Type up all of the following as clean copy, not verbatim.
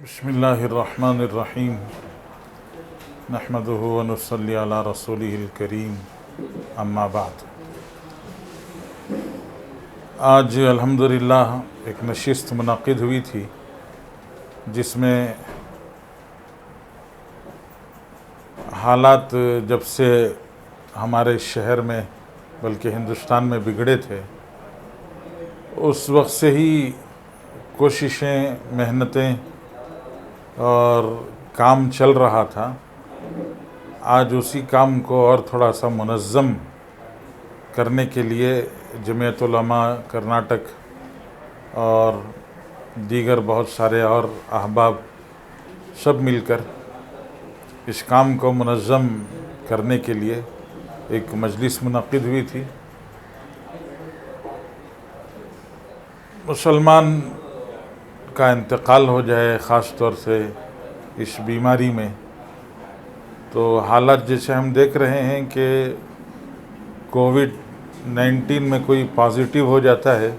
بسم اللہ الرحمن الرحیم نحمدہ ونصلی علی رسولہ الکریم اما بعد۔ آج الحمدللہ ایک نشست منعقد ہوئی تھی جس میں حالات جب سے ہمارے شہر میں بلکہ ہندوستان میں بگڑے تھے اس وقت سے ہی کوششیں، محنتیں اور کام چل رہا تھا۔ آج اسی کام کو اور تھوڑا سا منظم کرنے کے لیے جمعیت علماء کرناٹک اور دیگر بہت سارے اور احباب سب مل کر اس کام کو منظم کرنے کے لیے ایک مجلس منعقد ہوئی تھی۔ مسلمان کا انتقال ہو جائے، خاص طور سے اس بیماری میں، تو حالات جیسے ہم دیکھ رہے ہیں کہ کووڈ-19 میں کوئی پازیٹیو ہو جاتا ہے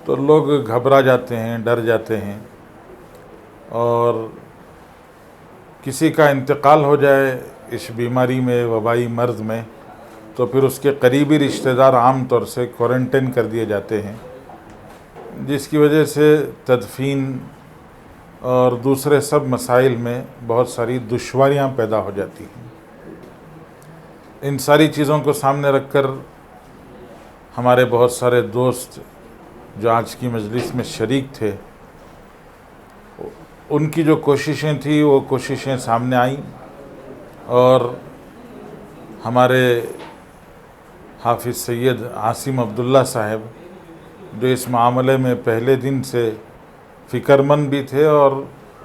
تو لوگ گھبرا جاتے ہیں، ڈر جاتے ہیں، اور کسی کا انتقال ہو جائے اس بیماری میں، وبائی مرض میں، تو پھر اس کے قریبی رشتہ دار عام طور سے کوارنٹائن کر دیے جاتے ہیں، جس کی وجہ سے تدفین اور دوسرے سب مسائل میں بہت ساری دشواریاں پیدا ہو جاتی ہیں۔ ان ساری چیزوں کو سامنے رکھ کر ہمارے بہت سارے دوست جو آج کی مجلس میں شریک تھے، ان کی جو کوششیں تھیں وہ کوششیں سامنے آئیں، اور ہمارے حافظ سید عاصم عبداللہ صاحب جو اس معاملے میں پہلے دن سے فکر مند بھی تھے اور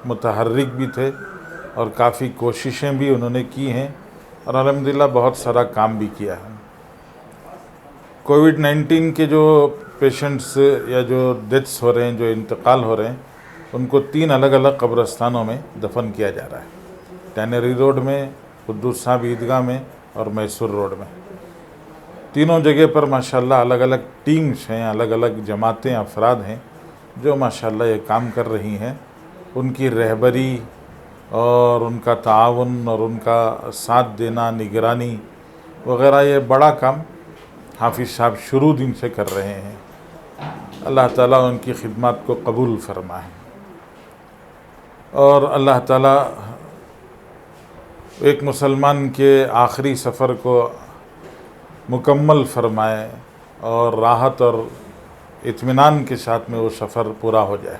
متحرک بھی تھے، اور کافی کوششیں بھی انہوں نے کی ہیں، اور الحمدللہ بہت سارا کام بھی کیا ہے۔ کووڈ-19 کے جو پیشنٹس یا جو ڈیتھس ہو رہے ہیں، جو انتقال ہو رہے ہیں، ان کو 3 الگ الگ قبرستانوں میں دفن کیا جا رہا ہے، ٹینری روڈ میں، قدوس صاحب عیدگاہ میں، اور میسور روڈ میں۔ تینوں جگہ پر ماشاءاللہ الگ الگ ٹیمز ہیں، الگ الگ جماعتیں، افراد ہیں جو ماشاءاللہ یہ کام کر رہی ہیں۔ ان کی رہبری اور ان کا تعاون اور ان کا ساتھ دینا، نگرانی وغیرہ، یہ بڑا کام حافظ صاحب شروع دن سے کر رہے ہیں۔ اللہ تعالیٰ ان کی خدمات کو قبول فرمائے، اور اللہ تعالیٰ ایک مسلمان کے آخری سفر کو مکمل فرمائے اور راحت اور اطمینان کے ساتھ میں وہ سفر پورا ہو جائے۔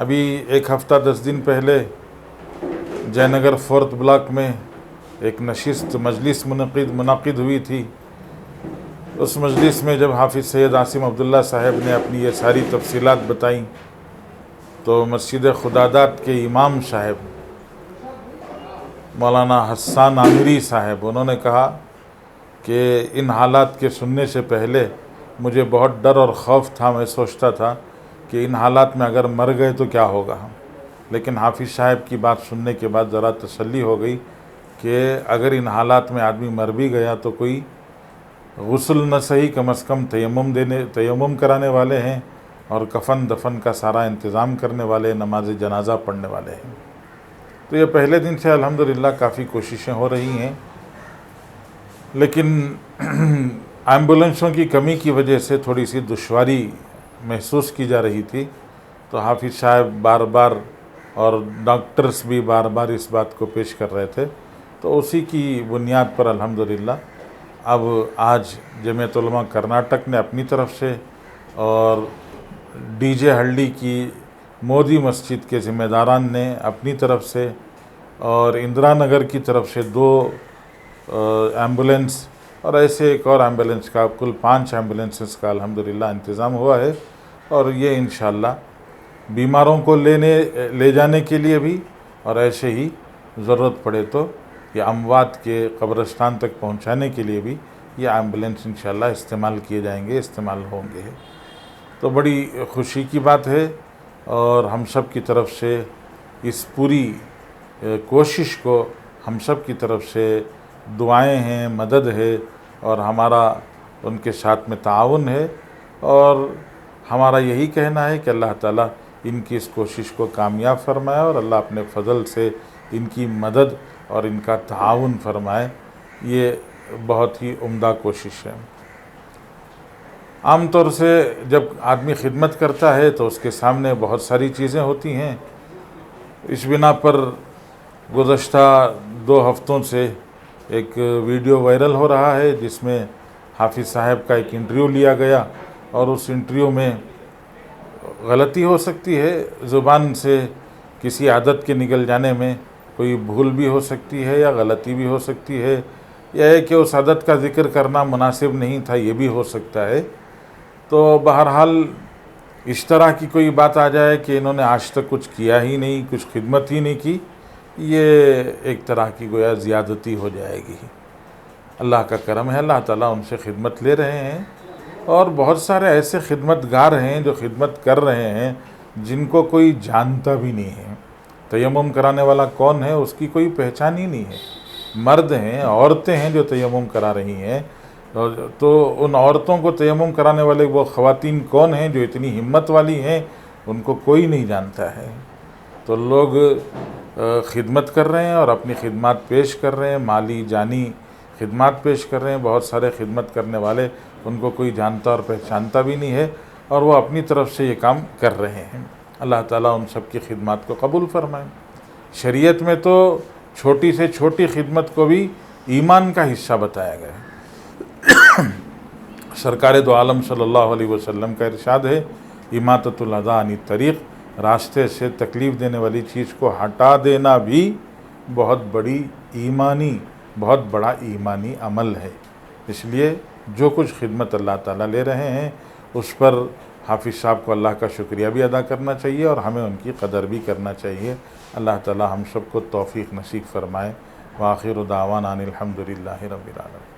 ابھی 1 ہفتہ 10 دن پہلے جے نگر 4 بلاک میں ایک نشست مجلس منعقد ہوئی تھی۔ اس مجلس میں جب حافظ سید عاصم عبداللہ صاحب نے اپنی یہ ساری تفصیلات بتائیں تو مسجد خداداد کے امام صاحب مولانا حسان عامری صاحب، انہوں نے کہا کہ ان حالات کے سننے سے پہلے مجھے بہت ڈر اور خوف تھا، میں سوچتا تھا کہ ان حالات میں اگر مر گئے تو کیا ہوگا، لیکن حافظ صاحب کی بات سننے کے بعد ذرا تسلی ہو گئی کہ اگر ان حالات میں آدمی مر بھی گیا تو کوئی غسل نہ صحیح، کم از کم تیمم کرانے والے ہیں، اور کفن دفن کا سارا انتظام کرنے والے، نماز جنازہ پڑھنے والے ہیں۔ تو یہ پہلے دن سے الحمدللہ کافی کوششیں ہو رہی ہیں، لیکن ایمبولینسوں کی کمی کی وجہ سے تھوڑی سی دشواری محسوس کی جا رہی تھی، تو حافظ صاحب بار بار اور ڈاکٹرز بھی بار بار اس بات کو پیش کر رہے تھے، تو اسی کی بنیاد پر الحمدللہ اب آج جمعیت علماء کرناٹک نے اپنی طرف سے، اور ڈی جے ہلڈی کی مودی مسجد کے ذمہ داران نے اپنی طرف سے، اور اندرا نگر کی طرف سے 2 ایمبولینس، اور ایسے ایک اور ایمبولینس کا، کل 5 ایمبولینسز کا الحمدللہ انتظام ہوا ہے، اور یہ انشاءاللہ بیماروں کو لے جانے کے لیے بھی، اور ایسے ہی ضرورت پڑے تو یہ اموات کے قبرستان تک پہنچانے کے لیے بھی یہ ایمبولینس انشاءاللہ استعمال کیے جائیں گے، استعمال ہوں گے۔ تو بڑی خوشی کی بات ہے، اور ہم سب کی طرف سے اس پوری کوشش کو، ہم سب کی طرف سے دعائیں ہیں، مدد ہے، اور ہمارا ان کے ساتھ میں تعاون ہے، اور ہمارا یہی کہنا ہے کہ اللہ تعالیٰ ان کی اس کوشش کو کامیاب فرمائے اور اللہ اپنے فضل سے ان کی مدد اور ان کا تعاون فرمائے۔ یہ بہت ہی عمدہ کوشش ہے۔ عام طور سے جب آدمی خدمت کرتا ہے تو اس کے سامنے بہت ساری چیزیں ہوتی ہیں۔ اس بنا پر گزشتہ 2 ہفتوں سے ایک ویڈیو وائرل ہو رہا ہے جس میں حافظ صاحب کا ایک انٹرویو لیا گیا، اور اس انٹرویو میں غلطی ہو سکتی ہے، زبان سے کسی عادت کے نکل جانے میں کوئی بھول بھی ہو سکتی ہے یا غلطی بھی ہو سکتی ہے، یا ہے کہ اس عادت کا ذکر کرنا مناسب نہیں تھا، یہ بھی ہو سکتا ہے۔ تو بہرحال اس طرح کی کوئی بات آ جائے کہ انہوں نے آج تک کچھ کیا ہی نہیں، کچھ خدمت ہی نہیں کی، یہ ایک طرح کی گویا زیادتی ہو جائے گی۔ اللہ کا کرم ہے، اللہ تعالیٰ ان سے خدمت لے رہے ہیں، اور بہت سارے ایسے خدمت گار ہیں جو خدمت کر رہے ہیں جن کو کوئی جانتا بھی نہیں ہے۔ تیمم کرانے والا کون ہے اس کی کوئی پہچان ہی نہیں ہے۔ مرد ہیں، عورتیں ہیں جو تیمم کرا رہی ہیں، تو ان عورتوں کو تیمم کرانے والے وہ خواتین کون ہیں جو اتنی ہمت والی ہیں، ان کو کوئی نہیں جانتا ہے۔ تو لوگ خدمت کر رہے ہیں اور اپنی خدمات پیش کر رہے ہیں، مالی جانی خدمات پیش کر رہے ہیں۔ بہت سارے خدمت کرنے والے ان کو کوئی جانتا اور پہچانتا بھی نہیں ہے، اور وہ اپنی طرف سے یہ کام کر رہے ہیں۔ اللہ تعالیٰ ان سب کی خدمات کو قبول فرمائے۔ شریعت میں تو چھوٹی سے چھوٹی خدمت کو بھی ایمان کا حصہ بتایا گیا ہے۔ سرکار دو عالم صلی اللہ علیہ وسلم کا ارشاد ہے، اماطۃ الاذی عن الطریق، راستے سے تکلیف دینے والی چیز کو ہٹا دینا بھی بہت بڑا ایمانی عمل ہے۔ اس لیے جو کچھ خدمت اللہ تعالیٰ لے رہے ہیں اس پر حافظ صاحب کو اللہ کا شکریہ بھی ادا کرنا چاہیے، اور ہمیں ان کی قدر بھی کرنا چاہیے۔ اللہ تعالیٰ ہم سب کو توفیق نصیب فرمائے۔ وآخر دعوانا ان الحمد للہ رب العالمین۔